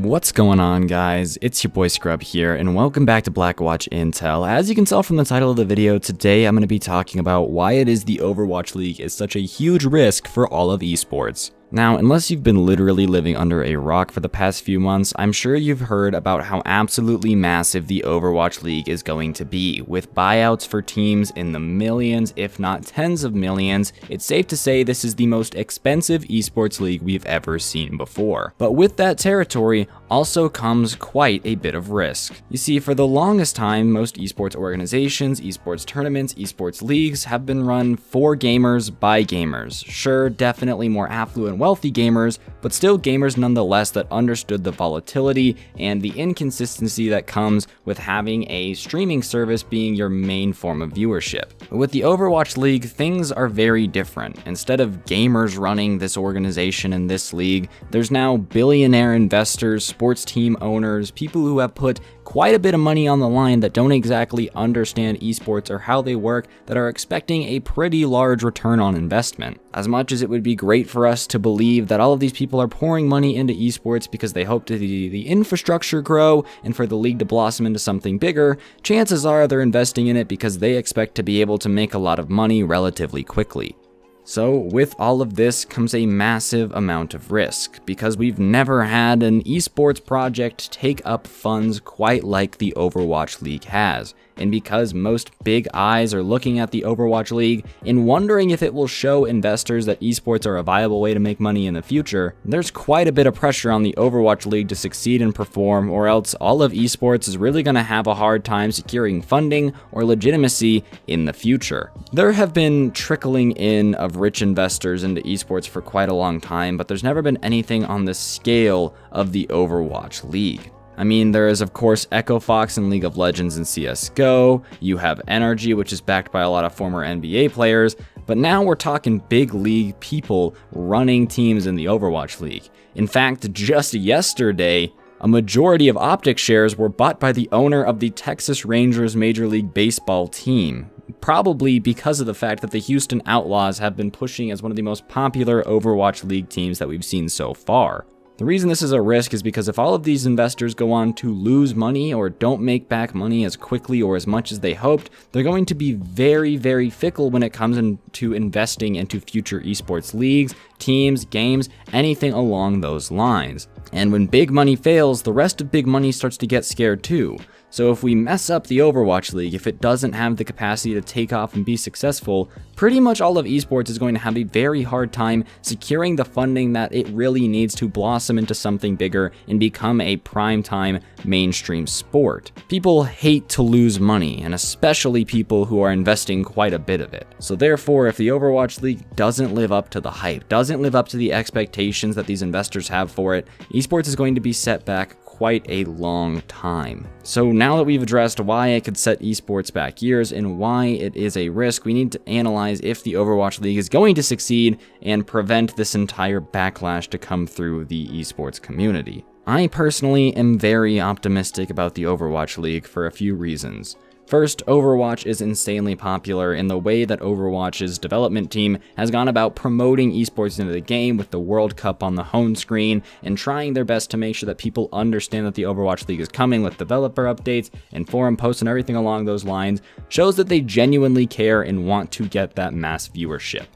What's going on, guys? It's your boy Scrub here, and welcome back to Blackwatch Intel. As you can tell from the title of the video, today I'm going to be talking about why it is the Overwatch League is such a huge risk for all of esports. Now, unless you've been literally living under a rock for the past few months, I'm sure you've heard about how absolutely massive the Overwatch League is going to be. With buyouts for teams in the millions, if not tens of millions, it's safe to say this is the most expensive esports league we've ever seen before. But with that territory also comes quite a bit of risk. You see, for the longest time, most esports organizations, esports tournaments, esports leagues have been run for gamers by gamers. Sure, definitely more affluent, wealthy gamers, but still gamers nonetheless that understood the volatility and the inconsistency that comes with having a streaming service being your main form of viewership. But with the Overwatch League, things are very different. Instead of gamers running this organization and this league, there's now billionaire investors, sports team owners, people who have put quite a bit of money on the line that don't exactly understand esports or how they work, that are expecting a pretty large return on investment. As much as it would be great for us to believe that all of these people are pouring money into esports because they hope to see the infrastructure grow and for the league to blossom into something bigger, chances are they're investing in it because they expect to be able to make a lot of money relatively quickly. So with all of this comes a massive amount of risk, because we've never had an esports project take up funds quite like the Overwatch League has. And because most big eyes are looking at the Overwatch League and wondering if it will show investors that esports are a viable way to make money in the future, there's quite a bit of pressure on the Overwatch League to succeed and perform, or else all of esports is really going to have a hard time securing funding or legitimacy in the future. There have been trickling in of rich investors into esports for quite a long time, but there's never been anything on the scale of the Overwatch League. I mean, there is of course Echo Fox in League of Legends and CSGO, you have Energy, which is backed by a lot of former NBA players, but now we're talking big league people running teams in the Overwatch League. In fact, just yesterday, a majority of Optic shares were bought by the owner of the Texas Rangers Major League Baseball team, probably because of the fact that the Houston Outlaws have been pushing as one of the most popular Overwatch League teams that we've seen so far. The reason this is a risk is because if all of these investors go on to lose money or don't make back money as quickly or as much as they hoped, they're going to be very, very fickle when it comes into investing into future esports leagues, teams, games, anything along those lines. And when big money fails, the rest of big money starts to get scared too. So if we mess up the Overwatch League, if it doesn't have the capacity to take off and be successful, pretty much all of esports is going to have a very hard time securing the funding that it really needs to blossom into something bigger and become a primetime mainstream sport. People hate to lose money, and especially people who are investing quite a bit of it. So therefore, if the Overwatch League doesn't live up to the hype, doesn't live up to the expectations that these investors have for it, esports is going to be set back quite a long time. So now that we've addressed why it could set esports back years and why it is a risk, we need to analyze if the Overwatch League is going to succeed and prevent this entire backlash to come through the esports community. I personally am very optimistic about the Overwatch League for a few reasons. First, Overwatch is insanely popular in the way that Overwatch's development team has gone about promoting esports into the game with the World Cup on the home screen and trying their best to make sure that people understand that the Overwatch League is coming with developer updates and forum posts and everything along those lines, shows that they genuinely care and want to get that mass viewership.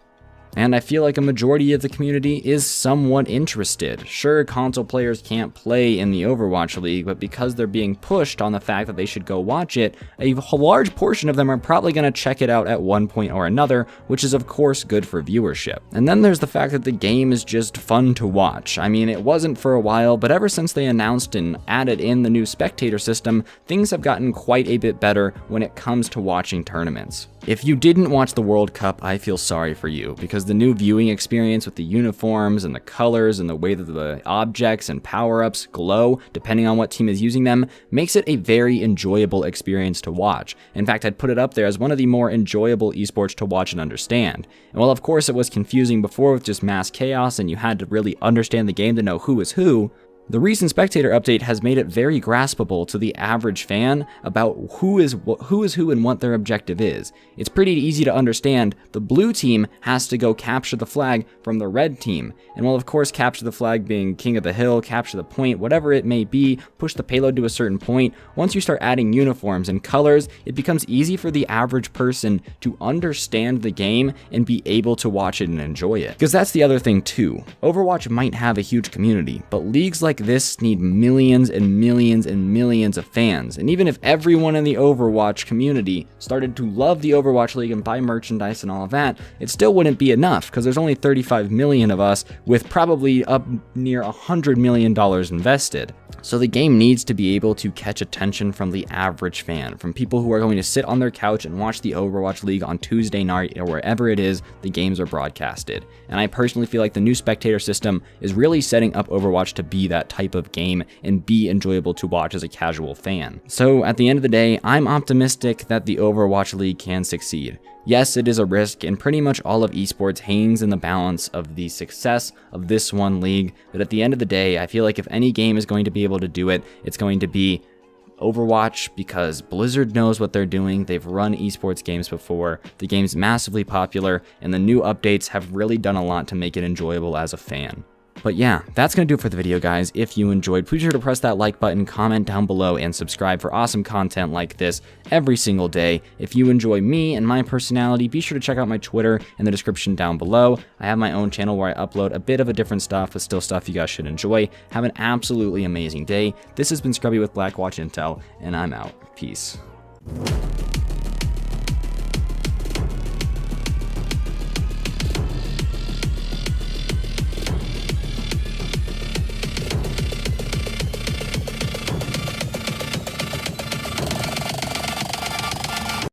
And I feel like a majority of the community is somewhat interested. Sure, console players can't play in the Overwatch League, but because they're being pushed on the fact that they should go watch it, a large portion of them are probably going to check it out at one point or another, which is of course good for viewership. And then there's the fact that the game is just fun to watch. I mean, it wasn't for a while, but ever since they announced and added in the new spectator system, things have gotten quite a bit better when it comes to watching tournaments. If you didn't watch the World Cup, I feel sorry for you, because the new viewing experience with the uniforms and the colors and the way that the objects and power-ups glow, depending on what team is using them, makes it a very enjoyable experience to watch. In fact, I'd put it up there as one of the more enjoyable esports to watch and understand. And while of course it was confusing before with just mass chaos and you had to really understand the game to know who is who, The recent spectator update has made it very graspable to the average fan about who is who and what their objective is. It's pretty easy to understand. The blue team has to go capture the flag from the red team. And while of course capture the flag being king of the hill, capture the point, whatever it may be, push the payload to a certain point, once you start adding uniforms and colors, it becomes easy for the average person to understand the game and be able to watch it and enjoy it. Because that's the other thing too. Overwatch might have a huge community, but leagues like this need millions and millions and millions of fans. And even if everyone in the Overwatch community started to love the Overwatch League and buy merchandise and all of that, it still wouldn't be enough because there's only 35 million of us with probably up near $100 million invested. So the game needs to be able to catch attention from the average fan, from people who are going to sit on their couch and watch the Overwatch League on Tuesday night or wherever it is the games are broadcasted. And I personally feel like the new spectator system is really setting up Overwatch to be that type of game and be enjoyable to watch as a casual fan. So at the end of the day, I'm optimistic that the Overwatch League can succeed. Yes, it is a risk, and pretty much all of esports hangs in the balance of the success of this one league, but at the end of the day, I feel like if any game is going to be able to do it, it's going to be Overwatch, because Blizzard knows what they're doing. They've run esports games before, the game's massively popular, and the new updates have really done a lot to make it enjoyable as a fan. But yeah, that's going to do it for the video, guys. If you enjoyed, please be sure to press that like button, comment down below, and subscribe for awesome content like this every single day. If you enjoy me and my personality, be sure to check out my Twitter in the description down below. I have my own channel where I upload a bit of a different stuff, but still stuff you guys should enjoy. Have an absolutely amazing day. This has been Scrubby with Blackwatch Intel, and I'm out. Peace.